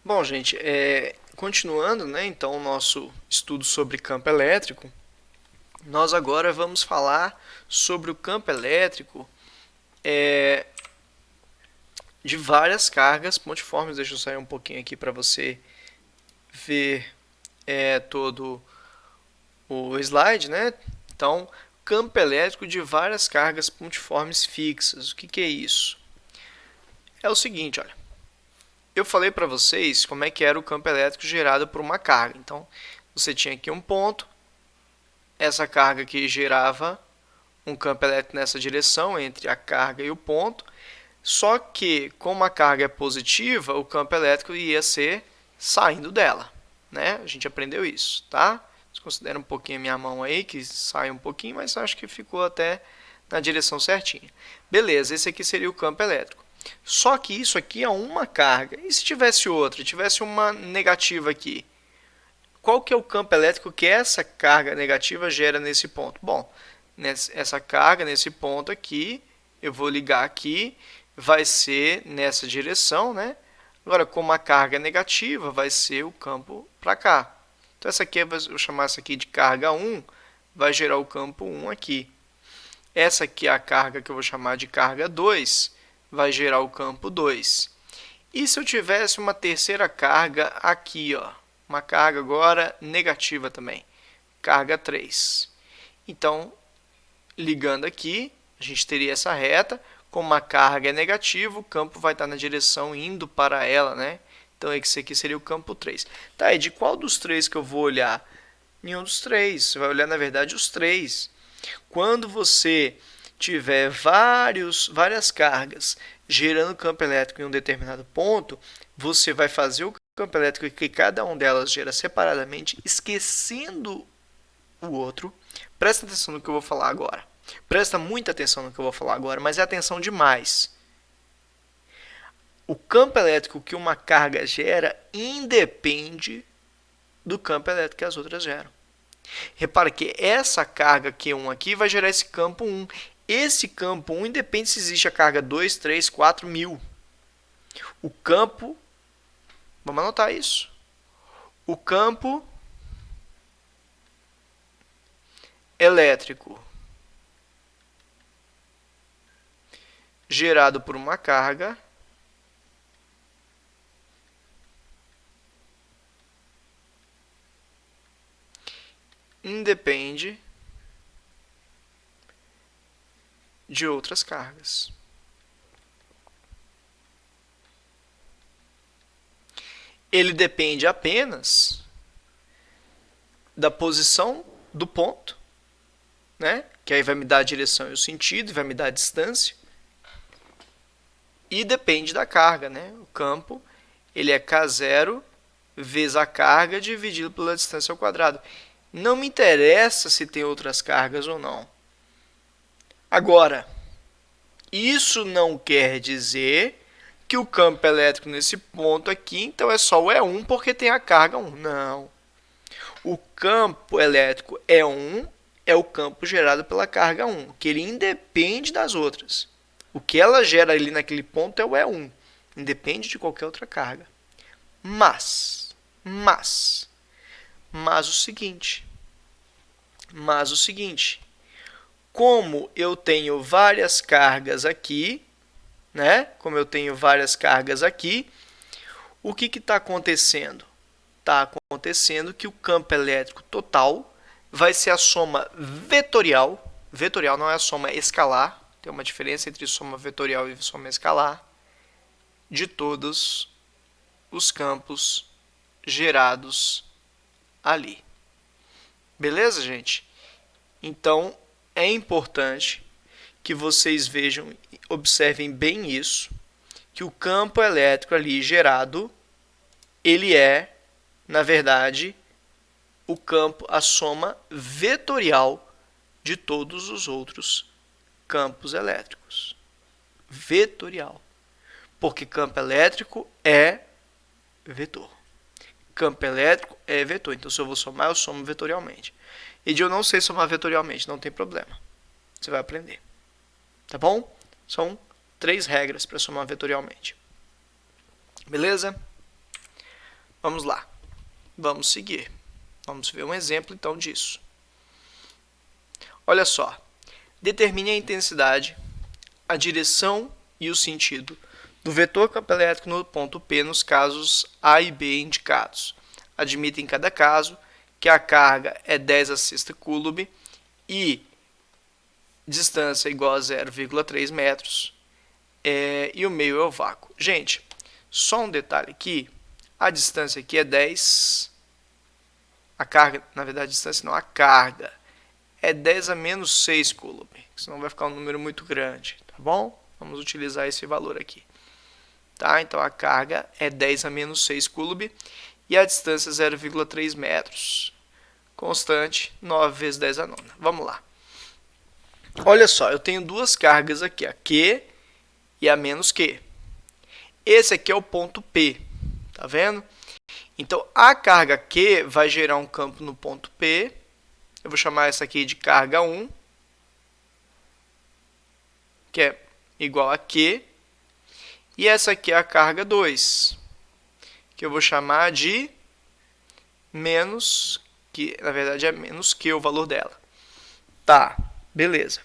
Bom, gente, continuando, né, então, o nosso estudo sobre campo elétrico, nós agora vamos falar sobre o campo elétrico de várias cargas pontiformes. Deixa eu sair um pouquinho aqui para você ver todo o slide, né? Então, campo elétrico de várias cargas pontiformes fixas. O que é isso? É o seguinte, olha. Eu falei para vocês como é que era o campo elétrico gerado por uma carga. Então, você tinha aqui um ponto, essa carga aqui gerava um campo elétrico nessa direção, entre a carga e o ponto, só que, como a carga é positiva, o campo elétrico ia ser saindo dela, né? A gente aprendeu isso, tá? Desconsidera um pouquinho a minha mão aí, que sai um pouquinho, mas acho que ficou até na direção certinha. Beleza, esse aqui seria o campo elétrico. Só que isso aqui é uma carga. E se tivesse outra, tivesse uma negativa aqui? Qual que é o campo elétrico que essa carga negativa gera nesse ponto? Bom, essa carga nesse ponto aqui, eu vou ligar aqui, vai ser nessa direção, né? Agora, como a carga é negativa, vai ser o campo para cá. Então, essa aqui, eu vou chamar essa aqui de carga 1, vai gerar o campo 1 aqui. Essa aqui é a carga que eu vou chamar de carga 2, vai gerar o campo 2. E se eu tivesse uma terceira carga aqui, ó, uma carga agora negativa também, carga 3. Então, ligando aqui, a gente teria essa reta, como a carga é negativa, o campo vai estar na direção indo para ela, né? Então, esse aqui seria o campo 3. Tá, e de qual dos três que eu vou olhar? Nenhum dos três. Você vai olhar, na verdade, os três. Quando você tiver várias cargas gerando campo elétrico em um determinado ponto, você vai fazer o campo elétrico que cada uma delas gera separadamente, esquecendo o outro. Presta atenção no que eu vou falar agora. Presta muita atenção no que eu vou falar agora, mas é atenção demais. O campo elétrico que uma carga gera independe do campo elétrico que as outras geram. Repara que essa carga Q1 aqui vai gerar esse campo 1. Esse campo 1 independe se existe a carga 2, 3, 4, 1000. O campo, vamos anotar isso. O campo elétrico gerado por uma carga independe de outras cargas. Ele depende apenas da posição do ponto, né? Que aí vai me dar a direção e o sentido, vai me dar a distância. E depende da carga, né? O campo, ele é K0 vezes a carga dividido pela distância ao quadrado. Não me interessa se tem outras cargas ou não. Agora, isso não quer dizer que o campo elétrico nesse ponto aqui, então é só o E1 porque tem a carga 1. Não. O campo elétrico E1 é o campo gerado pela carga 1, que ele independe das outras. O que ela gera ali naquele ponto é o E1, independe de qualquer outra carga. Mas o seguinte, como eu tenho várias cargas aqui, né? Como eu tenho várias cargas aqui, o que está acontecendo? Está acontecendo que o campo elétrico total vai ser a soma vetorial. Vetorial não é a soma escalar, tem uma diferença entre soma vetorial e soma escalar, de todos os campos gerados ali. Beleza, gente? Então, é importante que vocês vejam, observem bem isso, que o campo elétrico ali gerado, ele é, na verdade, o campo, a soma vetorial de todos os outros campos elétricos. Vetorial. Porque campo elétrico é vetor. Campo elétrico é vetor. Então, se eu vou somar, eu somo vetorialmente. E eu não sei somar vetorialmente, não tem problema. Você vai aprender. Tá bom? São 3 regras para somar vetorialmente. Beleza? Vamos lá. Vamos seguir. Vamos ver um exemplo, então, disso. Olha só. Determine a intensidade, a direção e o sentido do vetor campo elétrico no ponto P nos casos A e B indicados. Admita em cada caso que a carga é 10 a sexta coulomb e distância igual a 0,3 metros e o meio é o vácuo. Gente, só um detalhe aqui, a distância aqui é 10, a carga, na verdade a distância não, a carga é 10 a menos 6 coulomb, senão vai ficar um número muito grande, tá bom? Vamos utilizar esse valor aqui. Tá? Então a carga é 10 a menos 6 coulomb e a distância é 0,3 metros. Constante, 9 vezes 10 a nona. Vamos lá. Olha só, eu tenho duas cargas aqui, a Q e a menos Q. Esse aqui é o ponto P, tá vendo? Então a carga Q vai gerar um campo no ponto P. Eu vou chamar essa aqui de carga 1, que é igual a Q. E essa aqui é a carga 2, que eu vou chamar de menos, que na verdade é menos Q o valor dela. Tá, beleza.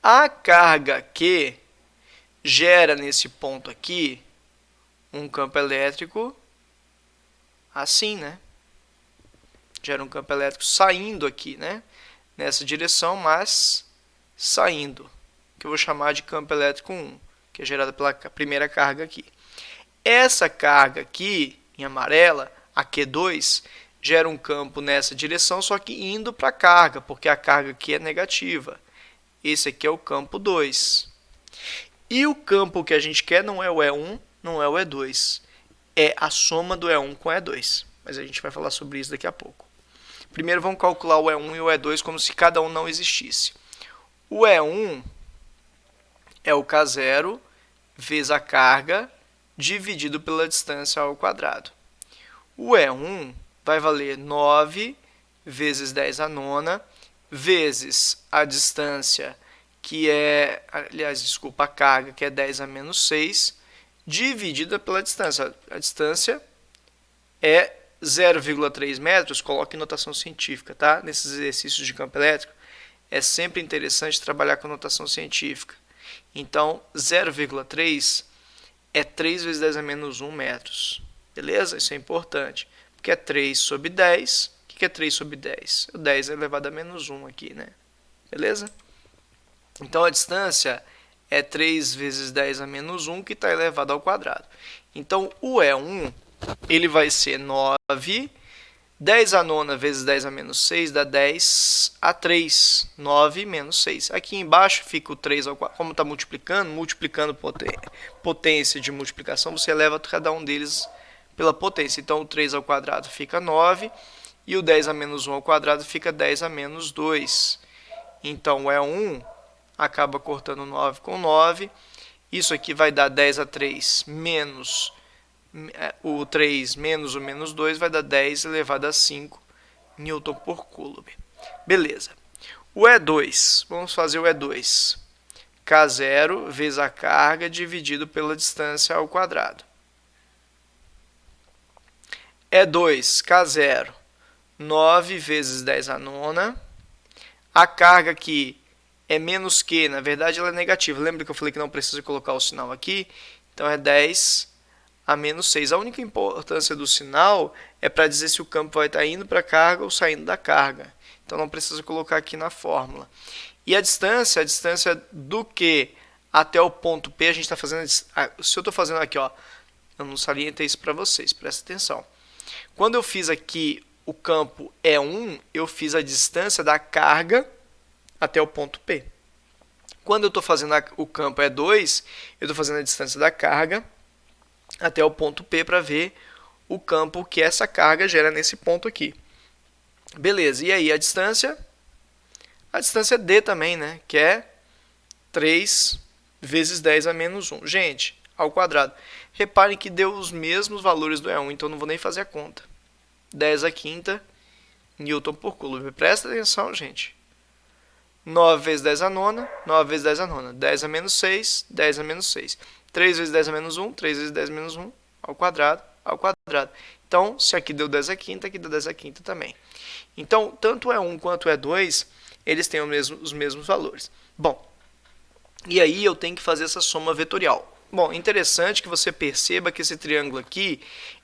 A carga Q gera nesse ponto aqui um campo elétrico assim, né? Gera um campo elétrico saindo aqui, né? Nessa direção, mas saindo, que eu vou chamar de campo elétrico 1. Que é gerada pela primeira carga aqui. Essa carga aqui, em amarela, a Q2, gera um campo nessa direção, só que indo para a carga, porque a carga aqui é negativa. Esse aqui é o campo 2. E o campo que a gente quer não é o E1, não é o E2. É a soma do E1 com o E2. Mas a gente vai falar sobre isso daqui a pouco. Primeiro vamos calcular o E1 e o E2 como se cada um não existisse. O E1 é o K0 vezes a carga dividido pela distância ao quadrado. O E1 vai valer 9 vezes 10 a nona vezes a distância, que é, aliás, desculpa, a carga, que é 10 a menos 6, dividida pela distância. A distância é 0,3 metros, coloque em notação científica, tá? Nesses exercícios de campo elétrico, é sempre interessante trabalhar com notação científica. Então, 0,3 é 3 vezes 10 a menos 1 metros. Beleza? Isso é importante. Porque é 3 sobre 10. O que é 3 sobre 10? O 10 é elevado a menos 1 aqui, né? Beleza? Então, a distância é 3 vezes 10 a menos 1, que está elevado ao quadrado. Então, o E1 ele vai ser 9. 10 a nona vezes 10 a menos 6 dá 10 a 3. 9 menos 6. Aqui embaixo fica o 3 ao quadrado. Como está multiplicando potência de multiplicação, você eleva cada um deles pela potência. Então, o 3 ao quadrado fica 9. E o 10 a menos 1 ao quadrado fica 10 a menos 2. Então, o E1 acaba cortando 9 com 9. Isso aqui vai dar 10 a 3 menos o 3 menos o menos 2 vai dar 10 elevado a 5 Newton por Coulomb. Beleza. O E2, vamos fazer o E2. K0 vezes a carga dividido pela distância ao quadrado. E2, K0, 9 vezes 10 a nona. A carga aqui é menos Q, na verdade ela é negativa. Lembra que eu falei que não precisa colocar o sinal aqui? Então é 10 a menos 6. A única importância do sinal é para dizer se o campo vai estar indo para a carga ou saindo da carga. Então não precisa colocar aqui na fórmula. E a distância do Q até o ponto P, a gente está fazendo. Se eu estou fazendo aqui, ó, eu não salientei isso para vocês, presta atenção. Quando eu fiz aqui o campo E1, eu fiz a distância da carga até o ponto P. Quando eu estou fazendo o campo E2, eu estou fazendo a distância da carga até o ponto P para ver o campo que essa carga gera nesse ponto aqui. Beleza, e aí a distância? A distância é D também, né? Que é 3 vezes 10 a menos 1. Gente, ao quadrado. Reparem que deu os mesmos valores do E1, então não vou nem fazer a conta. 10 a quinta Newton por Coulomb. Presta atenção, gente. 9 vezes 10 a nona, 9 vezes 10 a nona. 10 a menos 6, 10 a menos 6. 3 vezes 10 a menos 1, 3 vezes 10 a menos 1, ao quadrado, quadrado. Então, se aqui deu 10 à quinta, aqui deu 10 à quinta também. Então, tanto E1 quanto E2, eles têm os mesmos valores. Bom, e aí eu tenho que fazer essa soma vetorial. Bom, interessante que você perceba que esse triângulo aqui,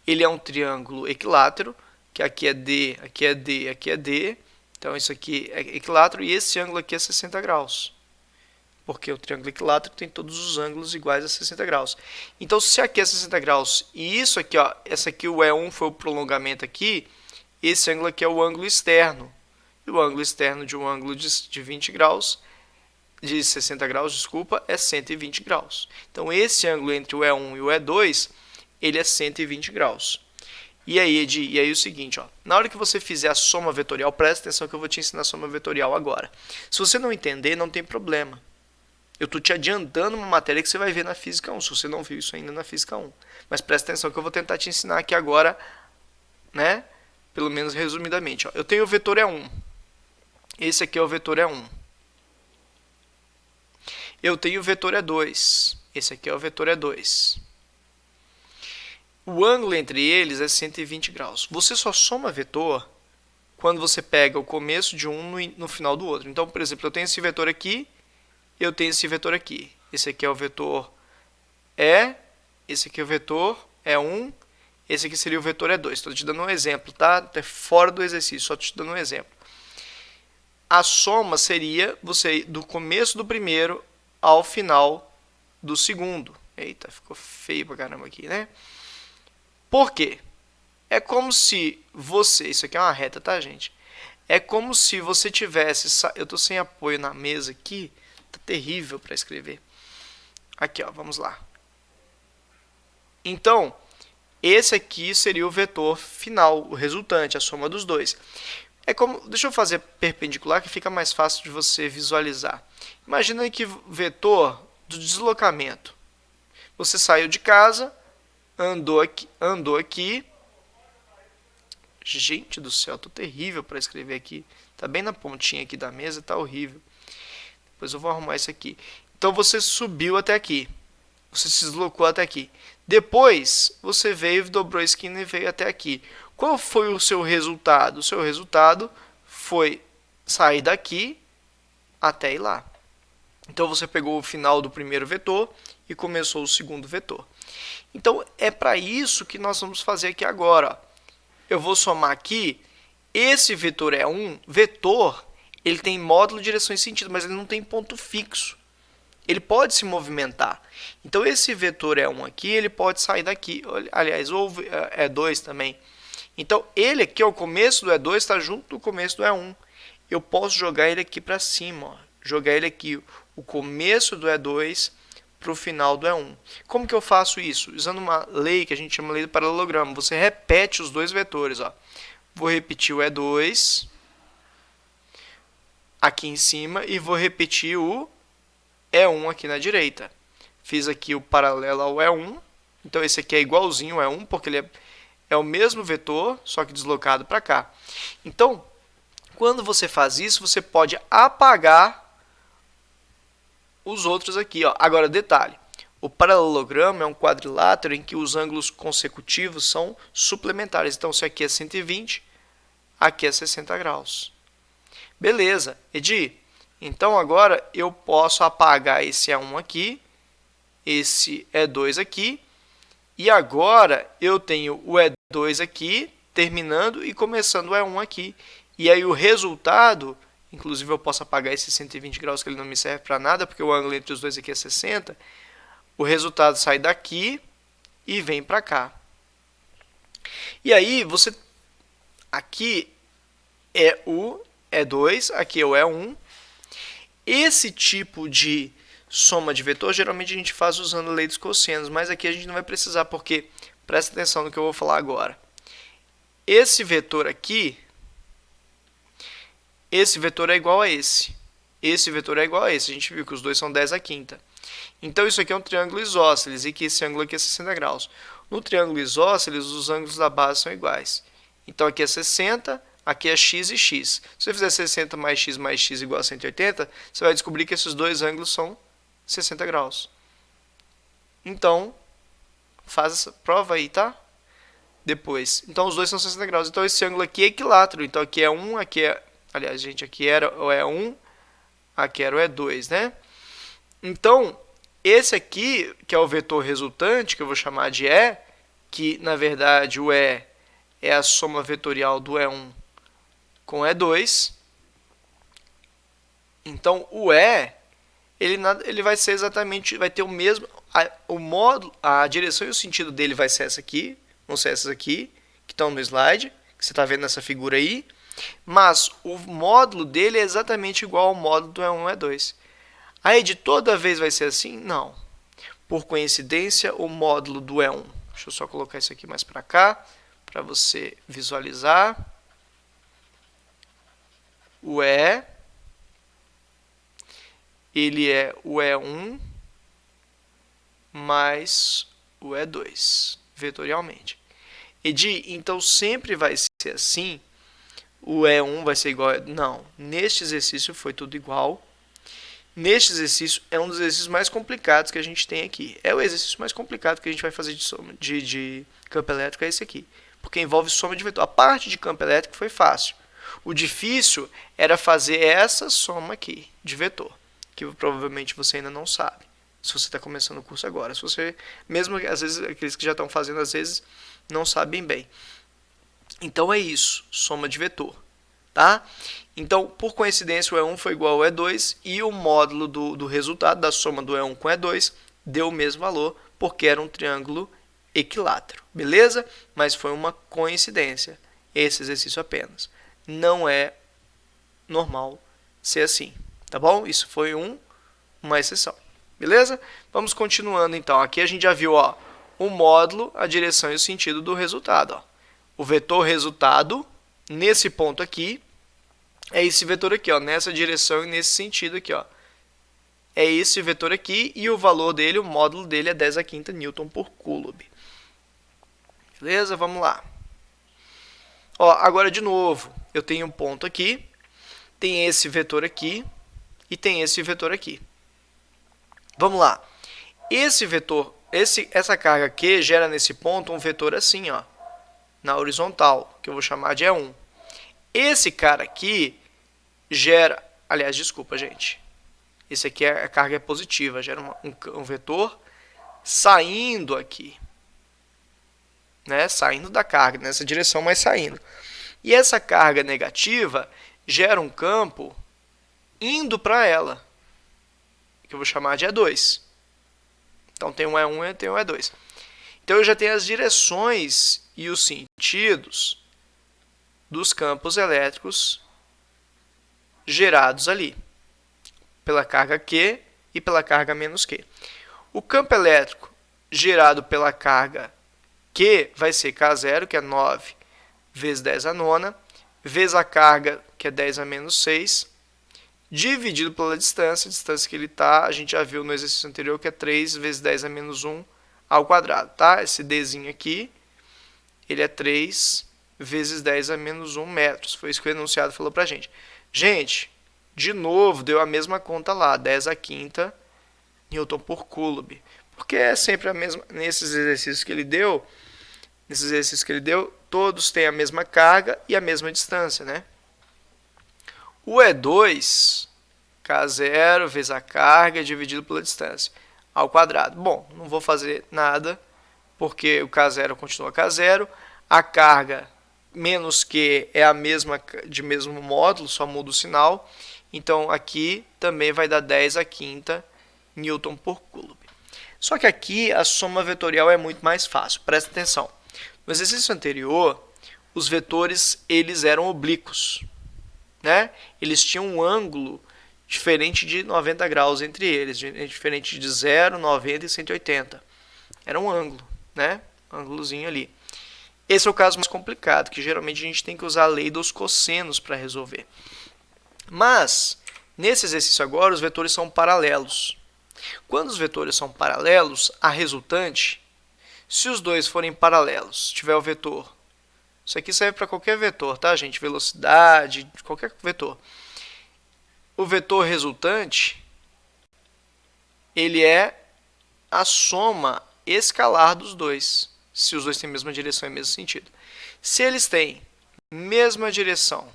ele é um triângulo equilátero, que aqui é D, aqui é D, aqui é D. Então, isso aqui é equilátero e esse ângulo aqui é 60 graus. Porque o triângulo equilátero tem todos os ângulos iguais a 60 graus. Então, se aqui é 60 graus e isso aqui, ó, essa aqui, o E1 foi o prolongamento aqui, esse ângulo aqui é o ângulo externo. E o ângulo externo de um ângulo de 20 graus, de 60 graus, desculpa, é 120 graus. Então, esse ângulo entre o E1 e o E2, ele é 120 graus. E aí, Edi, e aí o seguinte, ó, na hora que você fizer a soma vetorial, presta atenção que eu vou te ensinar a soma vetorial agora. Se você não entender, não tem problema. Eu estou te adiantando uma matéria que você vai ver na Física 1, se você não viu isso ainda na Física 1. Mas presta atenção que eu vou tentar te ensinar aqui agora, né? Pelo menos resumidamente. Ó. Eu tenho o vetor E1. Esse aqui é o vetor E1. Eu tenho o vetor E2. Esse aqui é o vetor E2. O ângulo entre eles é 120 graus. Você só soma vetor quando você pega o começo de um no final do outro. Então, por exemplo, eu tenho esse vetor aqui, eu tenho esse vetor aqui. Esse aqui é o vetor E, esse aqui é o vetor E1, esse aqui seria o vetor E2. Estou te dando um exemplo, tá? É fora do exercício, só te dando um exemplo. A soma seria você do começo do primeiro ao final do segundo. Eita, ficou feio pra caramba aqui, né? Por quê? É como se você... Isso aqui é uma reta, tá, gente? É como se você tivesse... Eu tô sem apoio na mesa aqui. Tá terrível para escrever. Aqui, ó, vamos lá. Então, esse aqui seria o vetor final, o resultante, a soma dos dois. É como... Deixa eu fazer perpendicular, que fica mais fácil de você visualizar. Imagina que vetor do deslocamento. Você saiu de casa... Andou aqui. Gente do céu, tô terrível para escrever aqui. Tá bem na pontinha aqui da mesa, tá horrível. Depois eu vou arrumar isso aqui. Então você subiu até aqui. Você se deslocou até aqui. Depois você veio, dobrou a esquina e veio até aqui. Qual foi o seu resultado? O seu resultado foi sair daqui até ir lá. Então você pegou o final do primeiro vetor e começou o segundo vetor. Então, é para isso que nós vamos fazer aqui agora. Ó. Eu vou somar aqui, esse vetor é um vetor, ele tem módulo, direção e sentido, mas ele não tem ponto fixo. Ele pode se movimentar. Então, esse vetor é um aqui, ele pode sair daqui. Aliás, ou E2 também. Então, ele aqui, o começo do E2 está junto do começo do E1. Eu posso jogar ele aqui para cima. Ó. Jogar ele aqui, o começo do E2... para o final do E1. Como que eu faço isso? Usando uma lei que a gente chama de lei do paralelogramo. Você repete os dois vetores. Ó. Vou repetir o E2 aqui em cima e vou repetir o E1 aqui na direita. Fiz aqui o paralelo ao E1. Então, esse aqui é igualzinho ao E1, porque ele é o mesmo vetor, só que deslocado para cá. Então, quando você faz isso, você pode apagar os outros aqui, ó. Agora, detalhe, o paralelogramo é um quadrilátero em que os ângulos consecutivos são suplementares. Então, se aqui é 120, aqui é 60 graus. Beleza, Edi. Então, agora eu posso apagar esse E1 aqui, esse E2 aqui, e agora eu tenho o E2 aqui, terminando e começando o E1 aqui. E aí o resultado... Inclusive, eu posso apagar esse 120 graus, que ele não me serve para nada, porque o ângulo entre os dois aqui é 60. O resultado sai daqui e vem para cá. E aí, você... Aqui é o E2, aqui é o E1. Esse tipo de soma de vetor, geralmente a gente faz usando a lei dos cossenos, mas aqui a gente não vai precisar, porque... Presta atenção no que eu vou falar agora. Esse vetor aqui... Esse vetor é igual a esse. Esse vetor é igual a esse. A gente viu que os dois são 10 à quinta. Então, isso aqui é um triângulo isósceles e que esse ângulo aqui é 60 graus. No triângulo isósceles, os ângulos da base são iguais. Então, aqui é 60, aqui é x e x. Se você fizer 60 mais x igual a 180, você vai descobrir que esses dois ângulos são 60 graus. Então, faz essa prova aí, tá? depois. Então os dois são 60 graus. Então esse ângulo aqui é equilátero. Então aqui é 1, aqui é... Aliás, gente, aqui era o E1, aqui era o E2, né? Então, esse aqui, que é o vetor resultante, que eu vou chamar de E, que na verdade o E é a soma vetorial do E1 com o E2. Então o E, ele vai ser exatamente, vai ter o mesmo, o módulo, a direção e o sentido dele vai ser essa aqui, vão ser essas aqui, que estão no slide, que você está vendo nessa figura aí, mas o módulo dele é exatamente igual ao módulo do E1 e E2. Aí de toda vez vai ser assim? Não. Por coincidência, o módulo do E1. Deixa eu só colocar isso aqui mais para cá, para você visualizar. O E, ele é o E1 mais o E2, vetorialmente. Edi, então sempre vai ser assim? O E1 vai ser igual a... Não, neste exercício foi tudo igual. Neste exercício é um dos exercícios mais complicados que a gente tem aqui. É o exercício mais complicado que a gente vai fazer de campo elétrico, é esse aqui. Porque envolve soma de vetor. A parte de campo elétrico foi fácil. O difícil era fazer essa soma aqui de vetor, que provavelmente você ainda não sabe, se você está começando o curso agora. Se você, mesmo às vezes aqueles que já estão fazendo, às vezes não sabem bem. Então é isso, soma de vetor, tá? Então, por coincidência, o E1 foi igual ao E2 e o módulo do resultado da soma do E1 com o E2 deu o mesmo valor, porque era um triângulo equilátero, beleza? Mas foi uma coincidência, esse exercício apenas. Não é normal ser assim, tá bom? Isso foi uma exceção, beleza? Vamos continuando então. Aqui a gente já viu, ó, o módulo, a direção e o sentido do resultado, ó. O vetor resultado, nesse ponto aqui, é esse vetor aqui, ó, nessa direção e nesse sentido aqui, ó. É esse vetor aqui e o valor dele, o módulo dele é 10 a quinta Newton por Coulomb. Beleza? Vamos lá. Ó, agora de novo, eu tenho um ponto aqui, tem esse vetor aqui e tem esse vetor aqui. Vamos lá. Esse vetor, essa carga Q gera nesse ponto um vetor assim, ó, na horizontal, que eu vou chamar de E1. Esse cara aqui gera... Aliás, desculpa, gente. Esse aqui a carga é positiva, gera um vetor saindo aqui. Né? Saindo da carga, nessa direção, mas saindo. E essa carga negativa gera um campo indo para ela, que eu vou chamar de E2. Então tem um E1 e tem um E2. Então eu já tenho as direções e os sentidos dos campos elétricos gerados ali, pela carga Q e pela carga menos Q. O campo elétrico gerado pela carga Q vai ser K0, que é 9 vezes 10 a nona, vezes a carga, que é 10 a menos 6, dividido pela distância, a distância que ele está, a gente já viu no exercício anterior, que é 3 vezes 10 a menos 1 ao quadrado, tá? Esse Dzinho aqui, ele é 3 vezes 10 a menos 1 metros. Foi isso que o enunciado falou pra gente. Gente, de novo, deu a mesma conta lá, 10 a quinta Newton por Coulomb. Porque é sempre a mesma, nesses exercícios que ele deu, todos têm a mesma carga e a mesma distância, né? O E2, K0 vezes a carga dividido pela distância, ao quadrado. Bom, não vou fazer nada, porque o K0 continua K0, a carga menos Q é a mesma, de mesmo módulo, só muda o sinal. Então, aqui também vai dar 10 a quinta Newton por Coulomb. Só que aqui a soma vetorial é muito mais fácil. Presta atenção. No exercício anterior, os vetores eles eram oblíquos, né? Eles tinham um ângulo diferente de 90 graus entre eles, diferente de 0, 90 e 180. Era um ângulo, né? Um ângulozinho ali. Esse é o caso mais complicado, que geralmente a gente tem que usar a lei dos cossenos para resolver. Mas, nesse exercício agora, os vetores são paralelos. Quando os vetores são paralelos, a resultante, se os dois forem paralelos, tiver o vetor, isso aqui serve para qualquer vetor, tá, gente? Velocidade, qualquer vetor. O vetor resultante, ele é a soma escalar dos dois. se os dois têm a mesma direção e mesmo sentido. Se eles têm mesma direção,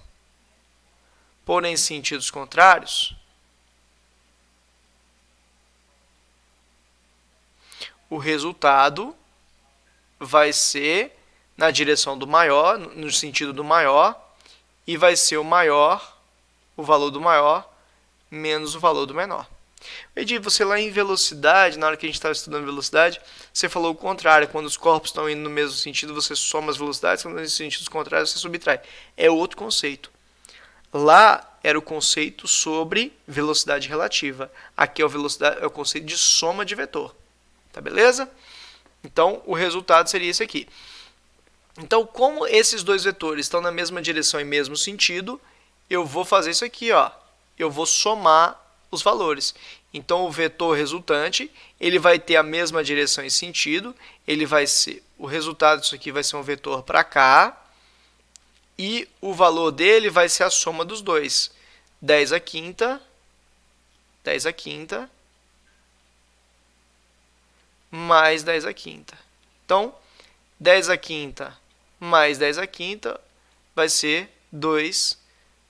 porém sentidos contrários, o resultado vai ser na direção do maior, no sentido do maior, e vai ser o maior, o valor do maior, menos o valor do menor. Edi, você lá em velocidade, na hora que a gente estava estudando velocidade, você falou o contrário. Quando os corpos estão indo no mesmo sentido, você soma as velocidades, quando em sentidos contrários, você subtrai. É outro conceito. Lá era o conceito sobre velocidade relativa. Aqui é o conceito de soma de vetor. Tá beleza? Então, o resultado seria esse aqui. Então, como esses dois vetores estão na mesma direção e mesmo sentido, eu vou fazer isso aqui, ó. Eu vou somar os valores. Então, o vetor resultante, ele vai ter a mesma direção e sentido, ele vai ser, o resultado disso aqui vai ser um vetor para cá, e o valor dele vai ser a soma dos dois. 10 à quinta, 10 à quinta, mais 10 à quinta. Então, 10 à quinta mais 10 à quinta vai ser 2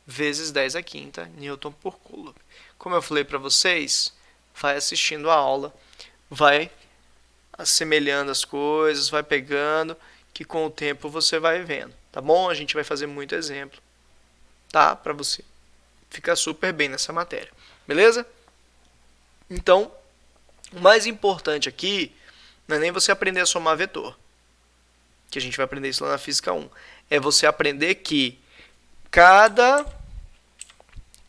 vezes 10 à quinta Newton por Coulomb. Como eu falei para vocês, vai assistindo a aula, vai assemelhando as coisas, vai pegando, que com o tempo você vai vendo, tá bom? A gente vai fazer muito exemplo, tá? Para você ficar super bem nessa matéria, beleza? Então, o mais importante aqui não é nem você aprender a somar vetor, que a gente vai aprender isso lá na Física 1. É você aprender que cada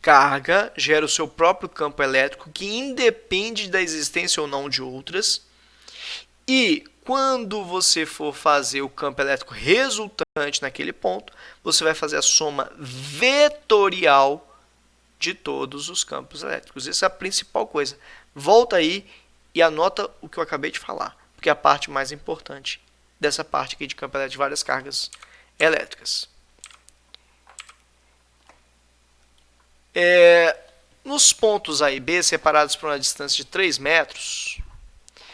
carga gera o seu próprio campo elétrico, que independe da existência ou não de outras. E quando você for fazer o campo elétrico resultante naquele ponto, você vai fazer a soma vetorial de todos os campos elétricos. Essa é a principal coisa. Volta aí e anota o que eu acabei de falar, porque é a parte mais importante dessa parte aqui de campo elétrico de várias cargas elétricas. Nos pontos A e B, separados por uma distância de 3 metros,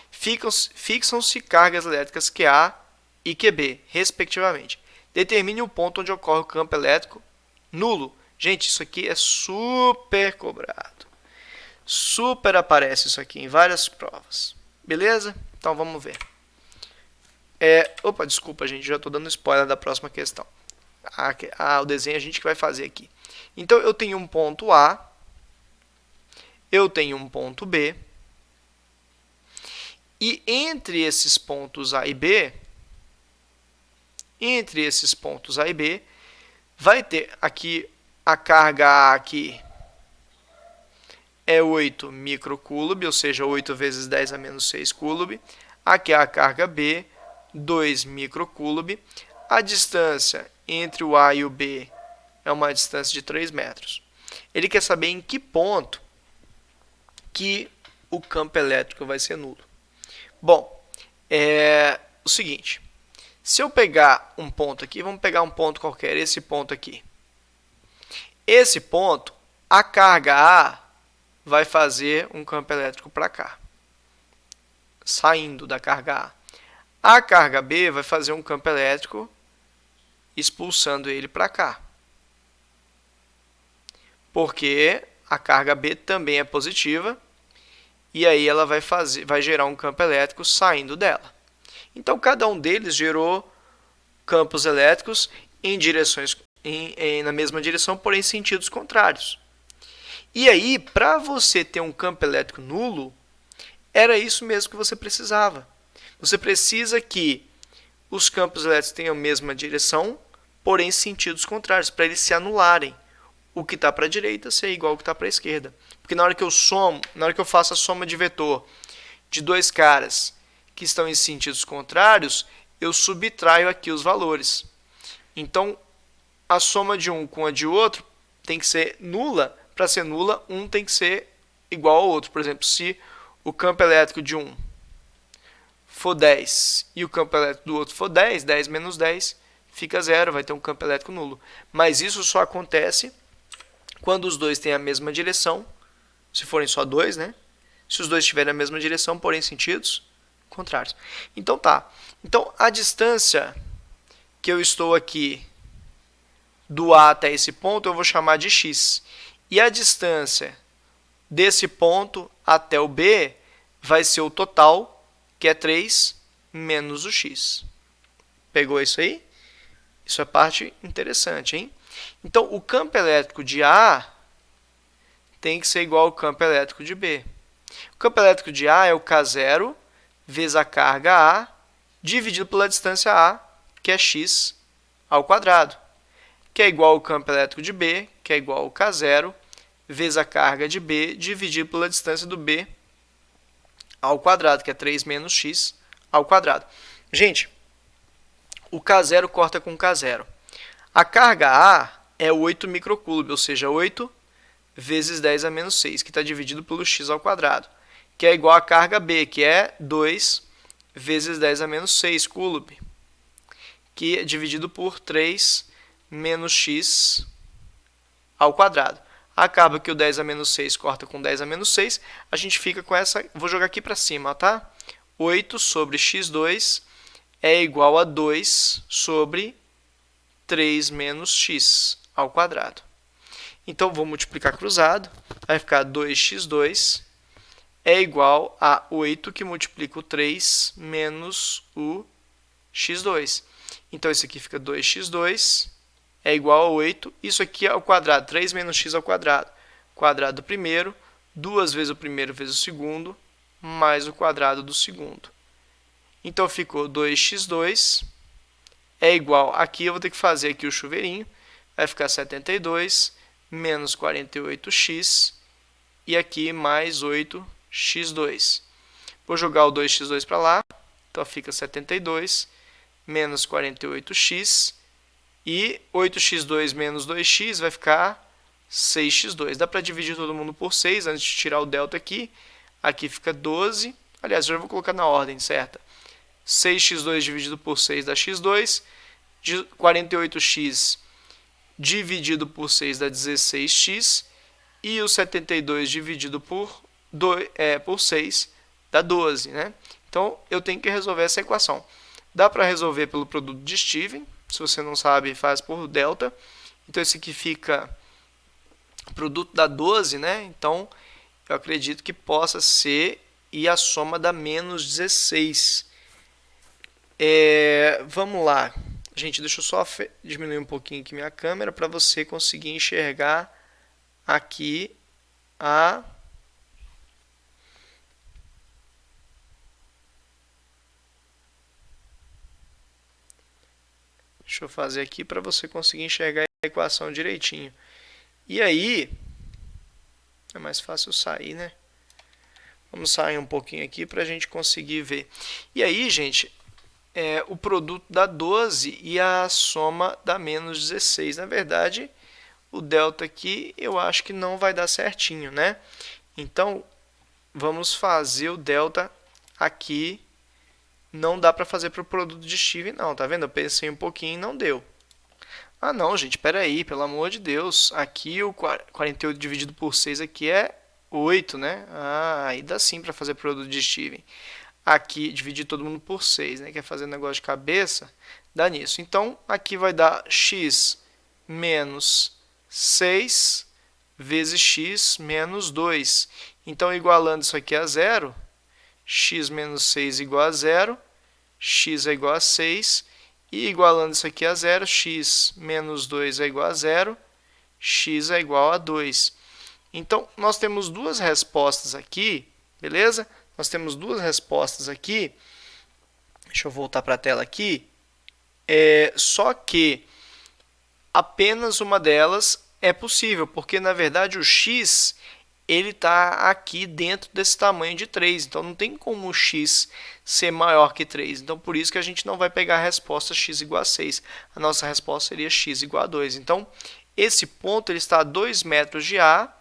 fixam-se cargas elétricas QA e QB, respectivamente. Determine o ponto onde ocorre o campo elétrico nulo. Gente, isso aqui é super cobrado. Super aparece isso aqui em várias provas. Beleza? Então vamos ver. Opa, desculpa, gente, já estou dando spoiler da próxima questão. O desenho a gente que vai fazer aqui. Então, eu tenho um ponto A, eu tenho um ponto B, e entre esses pontos A e B, vai ter aqui a carga A aqui é 8 microcoulomb, ou seja, 8 vezes 10 a menos 6 coulomb. Aqui é a carga B, 2 microcoulomb. A distância entre o A e o B é uma distância de 3 metros. Ele quer saber em que ponto que o campo elétrico vai ser nulo. Bom, é o seguinte. Se eu pegar um ponto aqui, vamos pegar um ponto qualquer, esse ponto aqui. Esse ponto, a carga A vai fazer um campo elétrico para cá, saindo da carga A. A carga B vai fazer um campo elétrico expulsando ele para cá, porque a carga B também é positiva, e aí ela vai gerar um campo elétrico saindo dela. Então, cada um deles gerou campos elétricos em direções, na mesma direção, porém em sentidos contrários. E aí, para você ter um campo elétrico nulo, era isso mesmo que você precisava. Você precisa que os campos elétricos tenham a mesma direção, porém sentidos contrários, para eles se anularem. O que está para a direita ser igual ao que está para a esquerda. Porque na hora que eu faço a soma de vetor de dois caras que estão em sentidos contrários, eu subtraio aqui os valores. Então, a soma de um com a de outro tem que ser nula. Para ser nula, um tem que ser igual ao outro. Por exemplo, se o campo elétrico de um for 10 e o campo elétrico do outro for 10, 10 menos 10 fica 0, vai ter um campo elétrico nulo. Mas isso só acontece quando os dois têm a mesma direção, se forem só dois, né? Se os dois tiverem a mesma direção, porém sentidos contrários. Então tá. Então a distância que eu estou aqui do A até esse ponto eu vou chamar de x. E a distância desse ponto até o B vai ser o total, que é 3 menos o x. Pegou isso aí? Isso é parte interessante, hein? Então, o campo elétrico de A tem que ser igual ao campo elétrico de B. O campo elétrico de A é o K0 vezes a carga A dividido pela distância A, que é x ao quadrado, que é igual ao campo elétrico de B, que é igual ao K0 vezes a carga de B dividido pela distância do B ao quadrado, que é 3 menos x ao quadrado. Gente, o K0 corta com K0. A carga A é 8 microcoulomb, ou seja, 8 vezes 10 a menos 6, que está dividido pelo x ao quadrado, que é igual à carga B, que é 2 vezes 10 a menos 6 coulomb, que é dividido por 3 menos x ao quadrado. Acaba que o 10 a menos 6 corta com 10 a menos 6, a gente fica com essa, vou jogar aqui para cima, tá? 8 sobre x2 é igual a 2 sobre 3 menos x ao quadrado. Então, vou multiplicar cruzado, vai ficar 2x2 é igual a 8 que multiplica o 3 menos o x2. Então, isso aqui fica 2x2 é igual a 8. Isso aqui é ao quadrado, 3 menos x ao quadrado. Quadrado do primeiro, 2 vezes o primeiro vezes o segundo, mais o quadrado do segundo. Então, ficou 2x2 é igual, aqui eu vou ter que fazer aqui o chuveirinho, vai ficar 72 menos 48x e aqui mais 8x2. Vou jogar o 2x2 para lá, então fica 72 menos 48x e 8x2 menos 2x vai ficar 6x2. Dá para dividir todo mundo por 6 antes de tirar o delta aqui. Aqui fica 12. Aliás, eu já vou colocar na ordem certa. 6x2 dividido por 6 dá x2. 48x dividido por 6 dá 16x. E o 72 dividido por 6 dá 12. Né? Então, eu tenho que resolver essa equação. Dá para resolver pelo produto de Steven. Se você não sabe, faz por delta. Então, esse aqui fica produto da 12, né? Então, eu acredito que possa ser e a soma dá menos 16. Vamos lá. Gente, deixa eu só diminuir um pouquinho aqui minha câmera para você conseguir enxergar aqui a... Deixa eu fazer aqui para você conseguir enxergar a equação direitinho. E aí, é mais fácil sair, né? Vamos sair um pouquinho aqui para a gente conseguir ver. E aí, gente, o produto dá 12 e a soma dá menos 16. Na verdade, o delta aqui eu acho que não vai dar certinho, né? Então, vamos fazer o delta aqui. Não dá para fazer para o produto de Steven, não, tá vendo? Eu pensei um pouquinho e não deu. Ah, não, gente, espera aí, pelo amor de Deus. Aqui o 48 dividido por 6 aqui é 8, né? Ah, aí dá sim para fazer produto de Steven. Aqui, dividir todo mundo por 6, né? Quer fazer negócio de cabeça? Dá nisso. Então, aqui vai dar x menos 6 vezes x menos 2. Então, igualando isso aqui a zero, x menos 6 igual a zero, x é igual a 6, e igualando isso aqui a zero, x menos 2 é igual a zero, x é igual a 2. Então, nós temos duas respostas aqui, beleza? Nós temos duas respostas aqui. Deixa eu voltar para a tela aqui. Só que apenas uma delas é possível, porque, na verdade, o x ele está aqui dentro desse tamanho de 3. Então, não tem como o x ser maior que 3. Então, por isso que a gente não vai pegar a resposta x igual a 6. A nossa resposta seria x igual a 2. Então, esse ponto ele está a 2 metros de A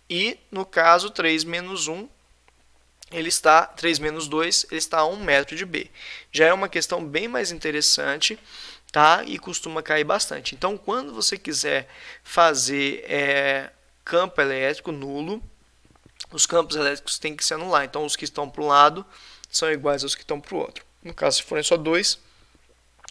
e, no caso, 3 menos 1, 3 menos 2, ele está a 1 metro de B. Já é uma questão bem mais interessante, tá? E costuma cair bastante. Então, quando você quiser fazer campo elétrico nulo, os campos elétricos têm que se anular. Então, os que estão para um lado são iguais aos que estão para o outro. No caso, se forem só 2,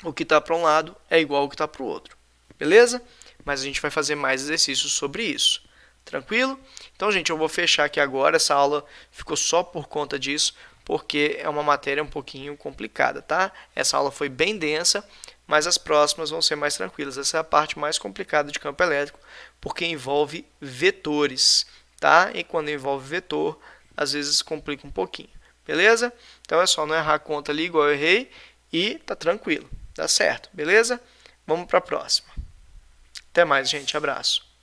o que está para um lado é igual ao que está para o outro. Beleza? Mas a gente vai fazer mais exercícios sobre isso. Tranquilo? Então, gente, eu vou fechar aqui agora. Essa aula ficou só por conta disso, porque é uma matéria um pouquinho complicada, tá? Essa aula foi bem densa, mas as próximas vão ser mais tranquilas. Essa é a parte mais complicada de campo elétrico, porque envolve vetores, tá? E quando envolve vetor, às vezes complica um pouquinho. Beleza? Então é só não errar a conta ali igual eu errei e tá tranquilo. Dá certo, beleza? Vamos para a próxima. Até mais, gente. Abraço.